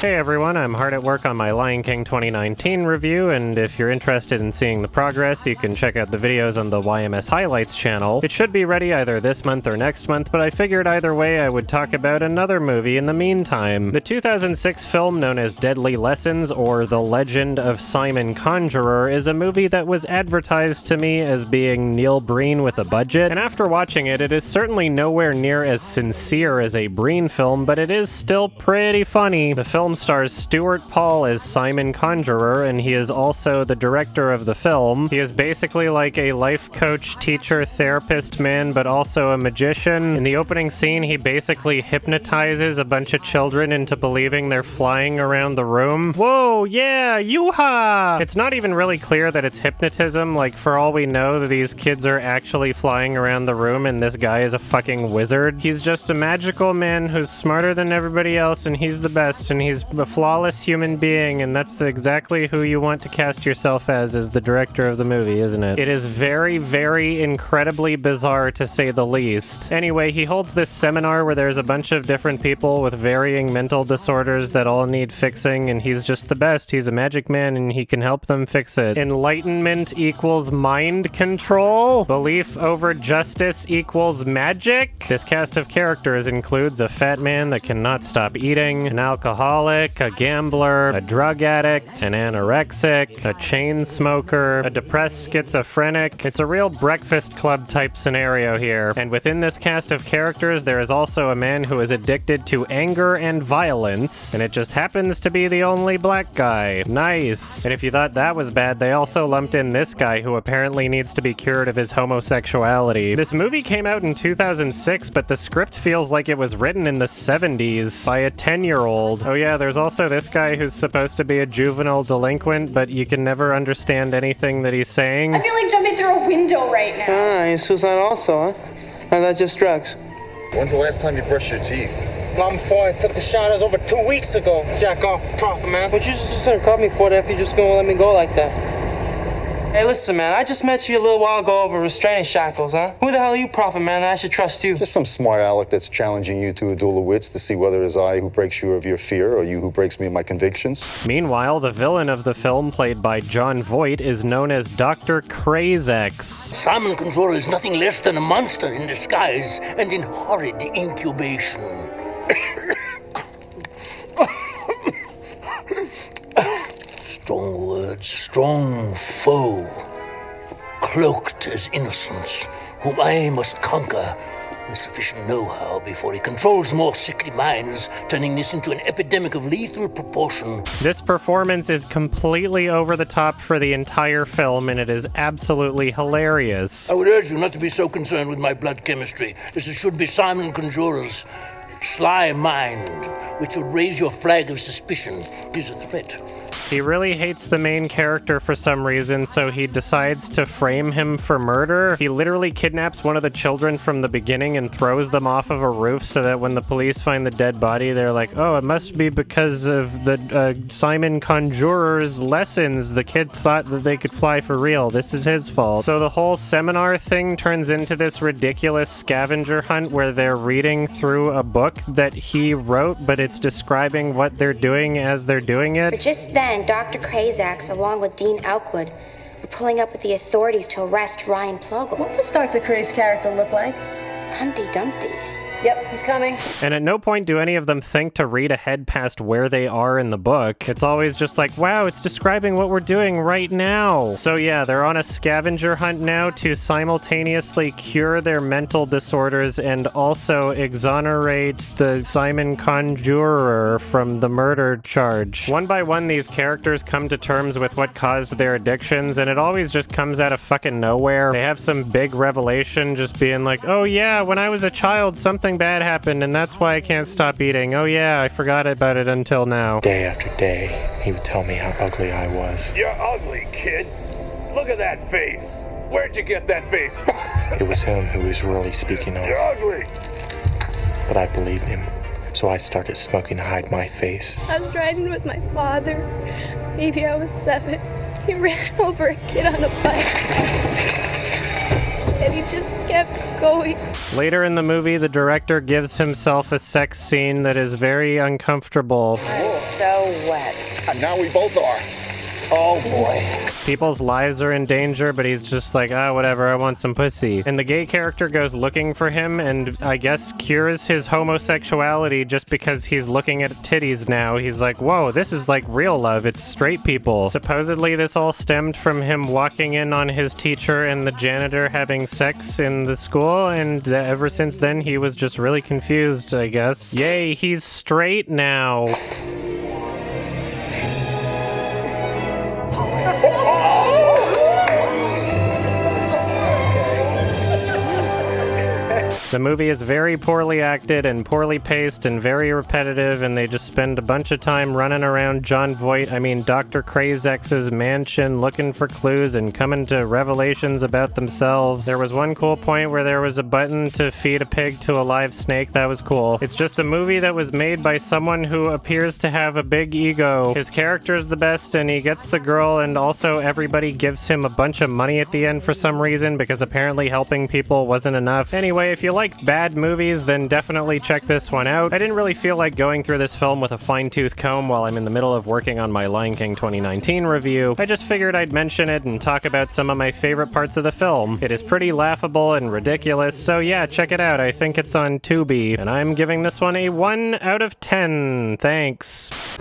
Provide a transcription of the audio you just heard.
Hey everyone, I'm hard at work on my Lion King 2019 review, and if you're interested in seeing the progress, you can check out the videos on the YMS Highlights channel. It should be ready either this month or next month, but I figured either way I would talk about another movie in the meantime. The 2006 film known as Deadly Lessons, or The Legend of Simon Conjurer, is a movie that was advertised to me as being Neil Breen with a budget, and after watching it, it is certainly nowhere near as sincere as a Breen film, but it is still pretty funny. The film stars Stuart Paul as Simon Conjurer, and he is also the director of the film. He is basically like a life coach, teacher, therapist man, but also a magician. In the opening scene, he basically hypnotizes a bunch of children into believing they're flying around the room. Whoa, yeah, yoo-ha! It's not even really clear that it's hypnotism. Like, for all we know, these kids are actually flying around the room, and this guy is a fucking wizard. He's just a magical man who's smarter than everybody else, and he's the best, and he's a flawless human being, and that's exactly who you want to cast yourself as the director of the movie, isn't it? It is very, very incredibly bizarre, to say the least. Anyway, he holds this seminar where there's a bunch of different people with varying mental disorders that all need fixing, and he's just the best. He's a magic man, and he can help them fix it. Enlightenment equals mind control. Belief over justice equals magic. This cast of characters includes a fat man that cannot stop eating, an alcoholic, a gambler, a drug addict, an anorexic, a chain smoker, a depressed schizophrenic. It's a real Breakfast Club type scenario here. And within this cast of characters, there is also a man who is addicted to anger and violence, and it just happens to be the only black guy. Nice. And if you thought that was bad, they also lumped in this guy who apparently needs to be cured of his homosexuality. This movie came out in 2006, but the script feels like it was written in the 70s by a 10-year-old. Oh yeah, there's also this guy who's supposed to be a juvenile delinquent, but you can never understand anything that he's saying. I feel like jumping through a window right now. Ah, you're suicidal also, huh? Or that just drugs? When's the last time you brushed your teeth? Long before I took the showers over 2 weeks ago. Jack off, prophet, man. But you just shouldn't call me for that if you're just gonna let me go like that. Hey, listen, man, I just met you a little while ago over restraining shackles, huh? Who the hell are you, prophet, man? I should trust you. Just some smart aleck that's challenging you to a duel of wits to see whether it is I who breaks you of your fear or you who breaks me of my convictions. Meanwhile, the villain of the film, played by Jon Voight, is known as Dr. Crazex. Simon Conjurer is nothing less than a monster in disguise and in horrid incubation. Strong words, strong foe, cloaked as innocence, whom I must conquer with sufficient know-how before he controls more sickly minds, turning this into an epidemic of lethal proportion. This performance is completely over the top for the entire film, and it is absolutely hilarious. I would urge you not to be so concerned with my blood chemistry, as it should be Simon Conjurer's sly mind, which would raise your flag of suspicion. He's a threat. He really hates the main character for some reason, so he decides to frame him for murder. He literally kidnaps one of the children from the beginning and throws them off of a roof so that when the police find the dead body, they're like, oh, it must be because of the Simon Conjurer's lessons. The kid thought that they could fly for real. This is his fault. So the whole seminar thing turns into this ridiculous scavenger hunt where they're reading through a book that he wrote, but it's describing what they're doing as they're doing it. But just then, Dr. Crazex, along with Dean Elkwood, were pulling up with the authorities to arrest Ryan Plogel. What's this Dr. Craze character look like? Humpty Dumpty. Yep, he's coming. And at no point do any of them think to read ahead past where they are in the book. It's always just like, wow, it's describing what we're doing right now. So yeah, they're on a scavenger hunt now to simultaneously cure their mental disorders and also exonerate the Simon Conjurer from the murder charge. One by one, these characters come to terms with what caused their addictions, and it always just comes out of fucking nowhere. They have some big revelation just being like, oh yeah, when I was a child, something bad happened, and that's why I can't stop eating. Oh yeah, I forgot about it until now. Day after day, he would tell me how ugly I was. You're ugly, kid. Look at that face. Where'd you get that face? It was him who was really speaking of. You're ugly. But I believed him, so I started smoking to hide my face. I was riding with my father. Maybe I was 7. He ran over a kid on a bike. and he just kept going. Later in the movie, the director gives himself a sex scene that is very uncomfortable. I'm so wet. And now we both are. Oh boy. People's lives are in danger, but he's just like, whatever, I want some pussy. And the gay character goes looking for him and I guess cures his homosexuality just because he's looking at titties now. He's like, whoa, this is like real love. It's straight people. Supposedly this all stemmed from him walking in on his teacher and the janitor having sex in the school, and ever since then he was just really confused, I guess. Yay, he's straight now. The movie is very poorly acted and poorly paced and very repetitive, and they just spend a bunch of time running around Dr. Krazex's mansion looking for clues and coming to revelations about themselves. There was one cool point where there was a button to feed a pig to a live snake. That was cool. It's just a movie that was made by someone who appears to have a big ego. His character's the best and he gets the girl, and also everybody gives him a bunch of money at the end for some reason because apparently helping people wasn't enough. Anyway, if you like bad movies, then definitely check this one out. I didn't really feel like going through this film with a fine-tooth comb while I'm in the middle of working on my Lion King 2019 review. I just figured I'd mention it and talk about some of my favorite parts of the film. It is pretty laughable and ridiculous, so yeah, check it out. I think it's on Tubi, and I'm giving this one a 1 out of 10. Thanks.